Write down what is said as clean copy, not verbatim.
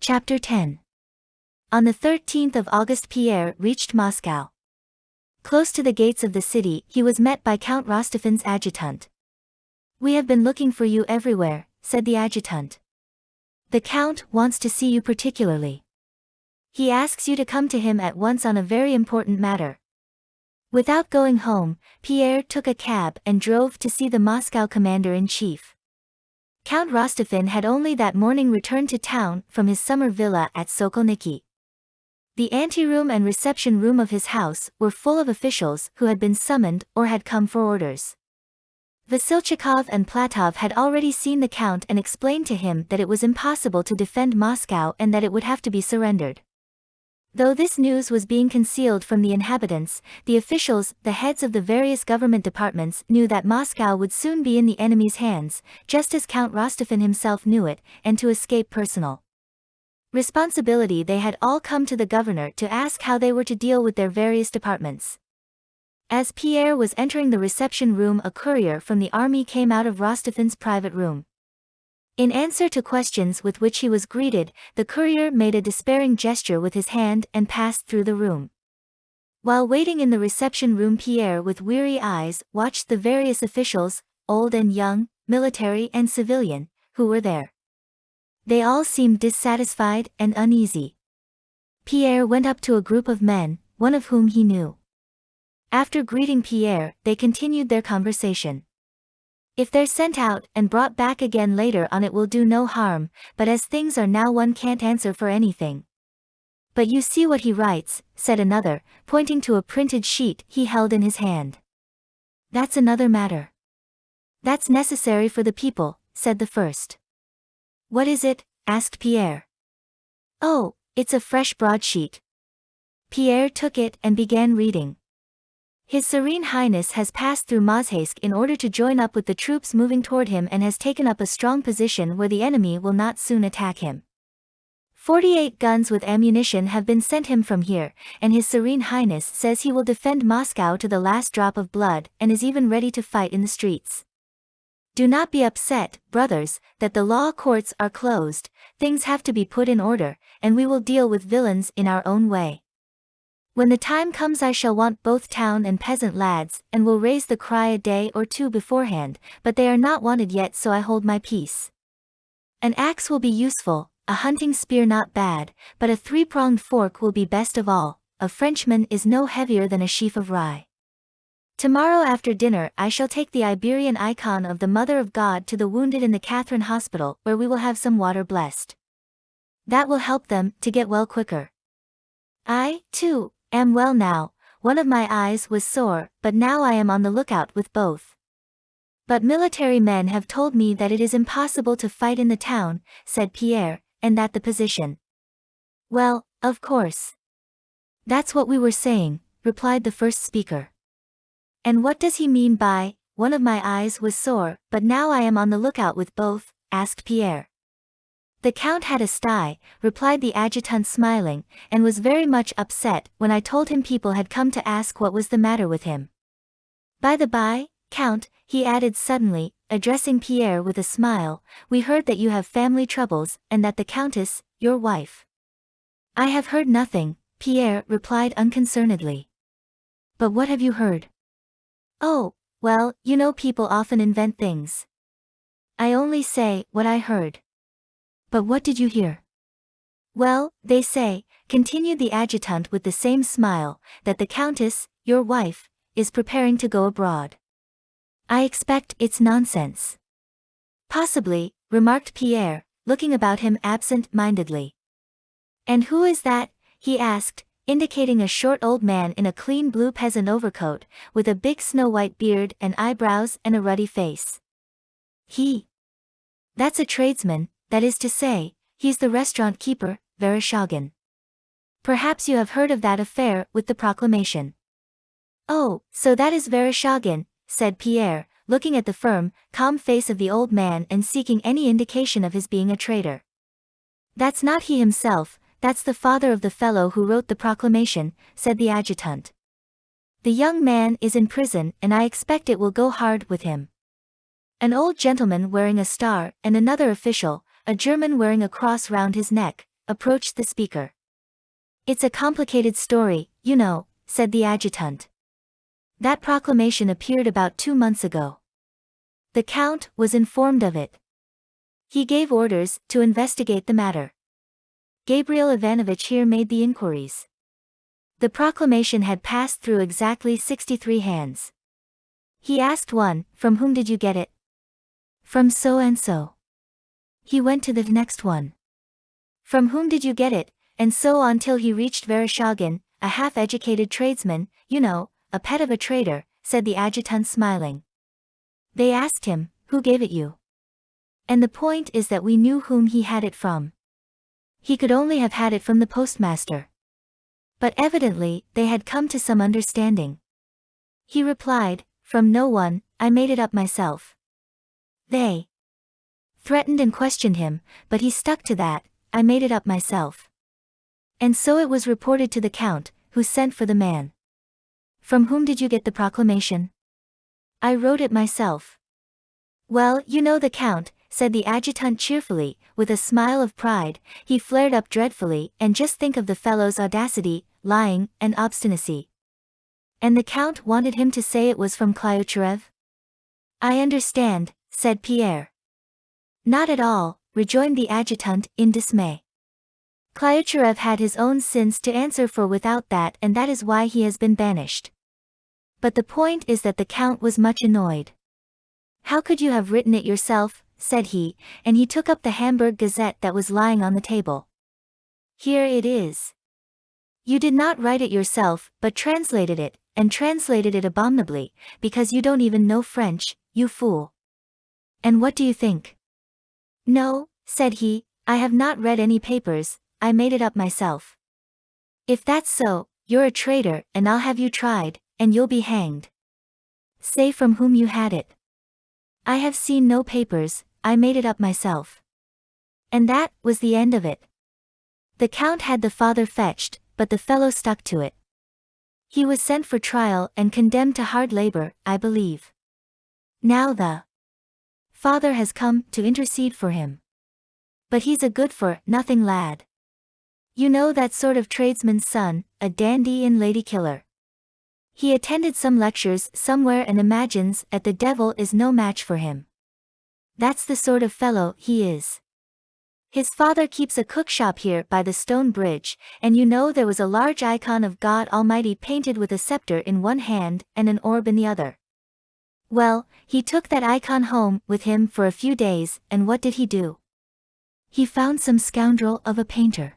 Chapter 10. On the 13th of August, Pierre reached Moscow. Close to the gates of the city, he was met by Count Rostopchin's adjutant. "We have been looking for you everywhere," said the adjutant. "The count wants to see you particularly. He asks you to come to him at once on a very important matter." Without going home, Pierre took a cab and drove to see the Moscow commander-in-chief. Count Rostopchin had only that morning returned to town from his summer villa at Sokolniki. The anteroom and reception room of his house were full of officials who had been summoned or had come for orders. Vasilchikov and Platov had already seen the count and explained to him that it was impossible to defend Moscow and that it would have to be surrendered. Though this news was being concealed from the inhabitants, the officials, the heads of the various government departments, knew that Moscow would soon be in the enemy's hands, just as Count Rostopchin himself knew it, and to escape personal responsibility they had all come to the governor to ask how they were to deal with their various departments. As Pierre was entering the reception room, a courier from the army came out of Rostopchin's private room. In answer to questions with which he was greeted, the courier made a despairing gesture with his hand and passed through the room. While waiting in the reception room, Pierre with weary eyes watched the various officials, old and young, military and civilian, who were there. They all seemed dissatisfied and uneasy. Pierre went up to a group of men, one of whom he knew. After greeting Pierre, they continued their conversation. "If they're sent out and brought back again later on, it will do no harm, but as things are now one can't answer for anything." "But you see what he writes," said another, pointing to a printed sheet he held in his hand. "That's another matter." "That's necessary for the people," said the first. "What is it?" asked Pierre. "Oh, it's a fresh broadsheet." Pierre took it and began reading. "His Serene Highness has passed through Mozhaisk in order to join up with the troops moving toward him and has taken up a strong position where the enemy will not soon attack him. 48 guns with ammunition have been sent him from here, and His Serene Highness says he will defend Moscow to the last drop of blood and is even ready to fight in the streets. Do not be upset, brothers, that the law courts are closed. Things have to be put in order, and we will deal with villains in our own way. When the time comes I shall want both town and peasant lads, and will raise the cry a day or two beforehand, but they are not wanted yet, so I hold my peace. An axe will be useful, a hunting spear not bad, but a three-pronged fork will be best of all. A Frenchman is no heavier than a sheaf of rye. Tomorrow after dinner I shall take the Iberian icon of the Mother of God to the wounded in the Catherine Hospital, where we will have some water blessed. That will help them to get well quicker. I, too, am well now. One of my eyes was sore, but now I am on the lookout with both. But military men have told me that it is impossible to fight in the town," said Pierre, "and that the position—" "Well, of course. That's what we were saying," replied the first speaker. "And what does he mean by, 'one of my eyes was sore, but now I am on the lookout with both'?" asked Pierre. "The count had a sty," replied the adjutant smiling, "and was very much upset when I told him people had come to ask what was the matter with him. By the by, Count," he added suddenly, addressing Pierre with a smile, "we heard that you have family troubles, and that the countess, your wife—" "I have heard nothing," Pierre replied unconcernedly. "But what have you heard?" "Oh, well, you know people often invent things. I only say what I heard." "But what did you hear?" "Well, they say," continued the adjutant with the same smile, "that the countess, your wife, is preparing to go abroad." "I expect it's nonsense." "Possibly," remarked Pierre, looking about him absent-mindedly. "And who is that?" he asked, indicating a short old man in a clean blue peasant overcoat, with a big snow-white beard and eyebrows and a ruddy face. "That's a tradesman. That is to say, he's the restaurant keeper, Vereshchagin. Perhaps you have heard of that affair with the proclamation." "Oh, so that is Vereshchagin," said Pierre, looking at the firm, calm face of the old man and seeking any indication of his being a traitor. "That's not he himself, that's the father of the fellow who wrote the proclamation," said the adjutant. "The young man is in prison and I expect it will go hard with him." An old gentleman wearing a star, and another official, a German wearing a cross round his neck, approached the speaker. "It's a complicated story, you know," said the adjutant. "That proclamation appeared about 2 months ago. The Count was informed of it. He gave orders to investigate the matter. Gabriel Ivanovich here made the inquiries. The proclamation had passed through exactly 63 hands. He asked one, 'From whom did you get it?' 'From so and so.' He went to the next one. 'From whom did you get it?' and so on till he reached Vereshchagin, a half-educated tradesman, you know, a pet of a trader," said the adjutant smiling. "They asked him, 'Who gave it you?' And the point is that we knew whom he had it from. He could only have had it from the postmaster. But evidently, they had come to some understanding. He replied, 'From no one, I made it up myself.' They threatened and questioned him, but he stuck to that, 'I made it up myself.' And so it was reported to the Count, who sent for the man. 'From whom did you get the proclamation?' 'I wrote it myself.' 'Well, you know the Count,' said the adjutant cheerfully, with a smile of pride. He flared up dreadfully, and just think of the fellow's audacity, lying, and obstinacy. And the Count wanted him to say it was from Klyucharev? 'I understand,' said Pierre. 'Not at all,' rejoined the adjutant, in dismay. 'Klyucharev had his own sins to answer for without that, and that is why he has been banished. But the point is that the Count was much annoyed. "How could you have written it yourself?" said he, and he took up the Hamburg Gazette that was lying on the table. "Here it is. You did not write it yourself, but translated it, and translated it abominably, because you don't even know French, you fool. And what do you think?" "No," said he, "I have not read any papers, I made it up myself." "If that's so, you're a traitor, and I'll have you tried, and you'll be hanged. Say from whom you had it." "I have seen no papers, I made it up myself." And that was the end of it. The Count had the father fetched, but the fellow stuck to it. He was sent for trial and condemned to hard labor, I believe. Now the father has come to intercede for him. But he's a good-for-nothing lad. You know that sort of tradesman's son, a dandy and lady killer. He attended some lectures somewhere and imagines that the devil is no match for him. That's the sort of fellow he is. His father keeps a cookshop here by the stone bridge, and you know there was a large icon of God Almighty painted with a scepter in one hand and an orb in the other. Well, he took that icon home with him for a few days, and what did he do? He found some scoundrel of a painter.